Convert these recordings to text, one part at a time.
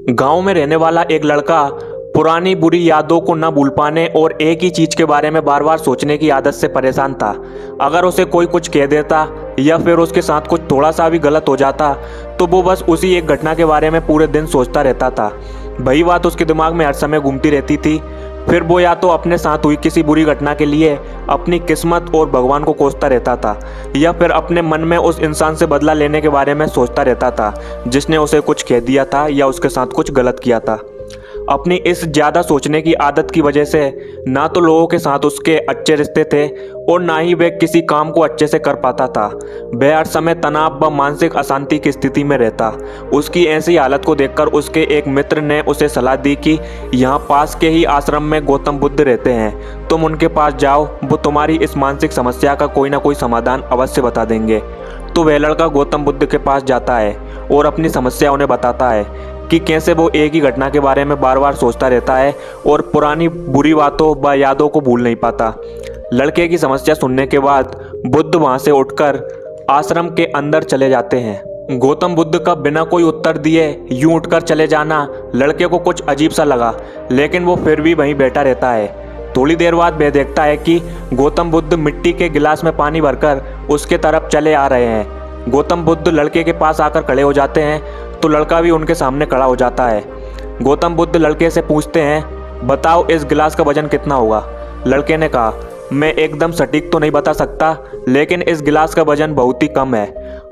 गांव में रहने वाला एक लड़का पुरानी बुरी यादों को न भूल पाने और एक ही चीज के बारे में बार बार सोचने की आदत से परेशान था। अगर उसे कोई कुछ कह देता या फिर उसके साथ कुछ थोड़ा सा भी गलत हो जाता तो वो बस उसी एक घटना के बारे में पूरे दिन सोचता रहता था। वही बात उसके दिमाग में हर समय घूमती रहती थी। फिर वो या तो अपने साथ हुई किसी बुरी घटना के लिए अपनी किस्मत और भगवान को कोसता रहता था, या फिर अपने मन में उस इंसान से बदला लेने के बारे में सोचता रहता था जिसने उसे कुछ कह दिया था या उसके साथ कुछ गलत किया था। अपनी इस ज़्यादा सोचने की आदत की वजह से ना तो लोगों के साथ उसके अच्छे रिश्ते थे और ना ही वह किसी काम को अच्छे से कर पाता था। वह हर समय तनाव व मानसिक अशांति की स्थिति में रहता। उसकी ऐसी हालत को देखकर उसके एक मित्र ने उसे सलाह दी कि यहाँ पास के ही आश्रम में गौतम बुद्ध रहते हैं, तुम उनके पास जाओ, वो तुम्हारी इस मानसिक समस्या का कोई ना कोई समाधान अवश्य बता देंगे। तो वह लड़का गौतम बुद्ध के पास जाता है और अपनी समस्या उन्हें बताता है कि कैसे वो एक ही घटना के बारे में बार बार सोचता रहता है और पुरानी बुरी बातों व यादों को भूल नहीं पाता। लड़के की समस्या सुनने के बाद बुद्ध वहां से उठकर आश्रम के अंदर चले जाते हैं। गौतम बुद्ध का बिना कोई उत्तर दिए यूं उठकर चले जाना लड़के को कुछ अजीब सा लगा, लेकिन वो फिर भी वहीं बैठा रहता है। थोड़ी देर बाद वह देखता है कि गौतम बुद्ध मिट्टी के गिलास में पानी भरकर उसके तरफ चले आ रहे हैं। गौतम बुद्ध लड़के के पास आकर खड़े हो जाते हैं तो लड़का भी उनके सामने खड़ा हो जाता है। गौतम बुद्ध लड़के से पूछते हैं, बताओ इस गिलास का वजन कितना होगा। लड़के ने कहा, मैं एकदम सटीक तो नहीं बता सकता, लेकिन इस गिलास का वजन बहुत ही कम है।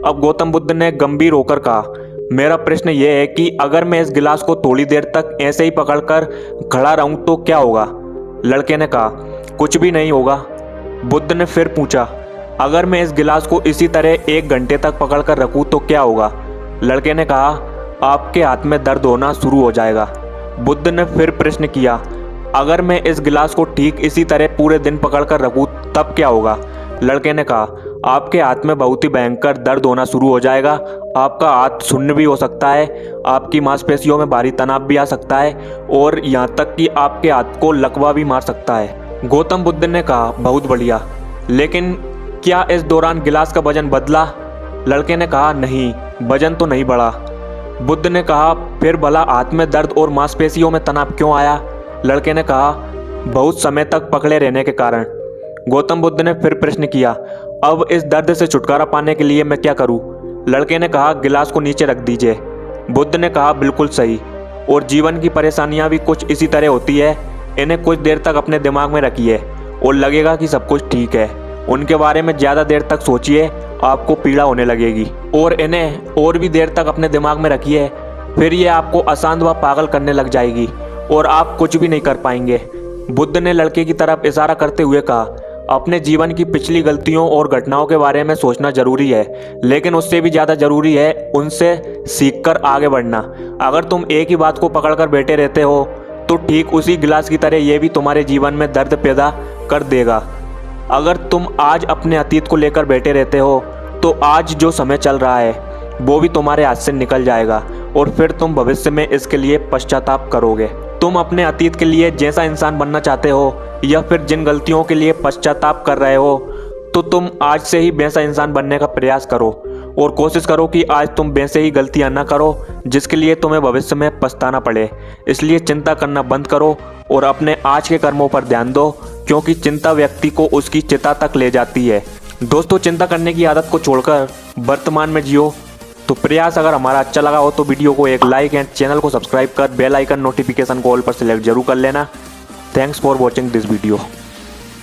अब गौतम बुद्ध ने गंभीर होकर कहा, मेरा प्रश्न यह है कि अगर मैं इस गिलास को थोड़ी देर तक ऐसे ही पकड़कर खड़ा रहूं तो क्या होगा। लड़के ने कहा, कुछ भी नहीं होगा। बुद्ध ने फिर पूछा, अगर मैं इस गिलास को इसी तरह 1 घंटे तक पकड़कर रखूं तो क्या होगा। लड़के ने कहा, आपके हाथ में दर्द होना शुरू हो जाएगा। बुद्ध ने फिर प्रश्न किया, अगर मैं इस गिलास को ठीक इसी तरह पूरे दिन पकड़कर रखूं तब क्या होगा। लड़के ने कहा, आपके हाथ में बहुत ही भयंकर दर्द होना शुरू हो जाएगा, आपका हाथ सुन्न भी हो सकता है, आपकी मांसपेशियों में भारी तनाव भी आ सकता है और यहाँ तक कि आपके हाथ को लकवा भी मार सकता है। गौतम बुद्ध ने कहा, बहुत बढ़िया, लेकिन क्या इस दौरान गिलास का वजन बदला। लड़के ने कहा, नहीं, वजन तो नहीं बढ़ा। बुद्ध ने कहा, फिर भला हाथ में दर्द और मांसपेशियों में तनाव क्यों आया। लड़के ने कहा, बहुत समय तक पकड़े रहने के कारण। गौतम बुद्ध ने फिर प्रश्न किया, अब इस दर्द से छुटकारा पाने के लिए मैं क्या करूं। लड़के ने कहा, गिलास को नीचे रख दीजिए। बुद्ध ने कहा, बिल्कुल सही, और जीवन की परेशानियां भी कुछ इसी तरह होती है। इन्हें कुछ देर तक अपने दिमाग में रखिए और लगेगा कि सब कुछ ठीक है। उनके बारे में ज़्यादा देर तक सोचिए, आपको पीड़ा होने लगेगी, और इन्हें और भी देर तक अपने दिमाग में रखिए, फिर ये आपको अशांत व पागल करने लग जाएगी और आप कुछ भी नहीं कर पाएंगे। बुद्ध ने लड़के की तरफ इशारा करते हुए कहा, अपने जीवन की पिछली गलतियों और घटनाओं के बारे में सोचना जरूरी है, लेकिन उससे भी ज़्यादा जरूरी है उनसे सीखकर आगे बढ़ना। अगर तुम एक ही बात को पकड़कर बैठे रहते हो तो ठीक उसी गिलास की तरह ये भी तुम्हारे जीवन में दर्द पैदा कर देगा। अगर तुम आज अपने अतीत को लेकर बैठे रहते हो तो आज जो समय चल रहा है वो भी तुम्हारे हाथ से निकल जाएगा और फिर तुम भविष्य में इसके लिए पश्चाताप करोगे। तुम अपने अतीत के लिए जैसा इंसान बनना चाहते हो या फिर जिन गलतियों के लिए पश्चाताप कर रहे हो तो तुम आज से ही वैसा इंसान बनने का प्रयास करो और कोशिश करो कि आज तुम वैसे ही गलतियां ना करो जिसके लिए तुम्हें भविष्य में पछताना पड़े। इसलिए चिंता करना बंद करो और अपने आज के कर्मों पर ध्यान दो, क्योंकि चिंता व्यक्ति को उसकी चिता तक ले जाती है। दोस्तों, चिंता करने की आदत को छोड़कर वर्तमान में जियो। तो प्रयास अगर हमारा अच्छा लगा हो तो वीडियो को एक लाइक एंड चैनल को सब्सक्राइब कर बेल आइकन नोटिफिकेशन को ऑल पर सिलेक्ट जरूर कर लेना। Thanks for watching this video.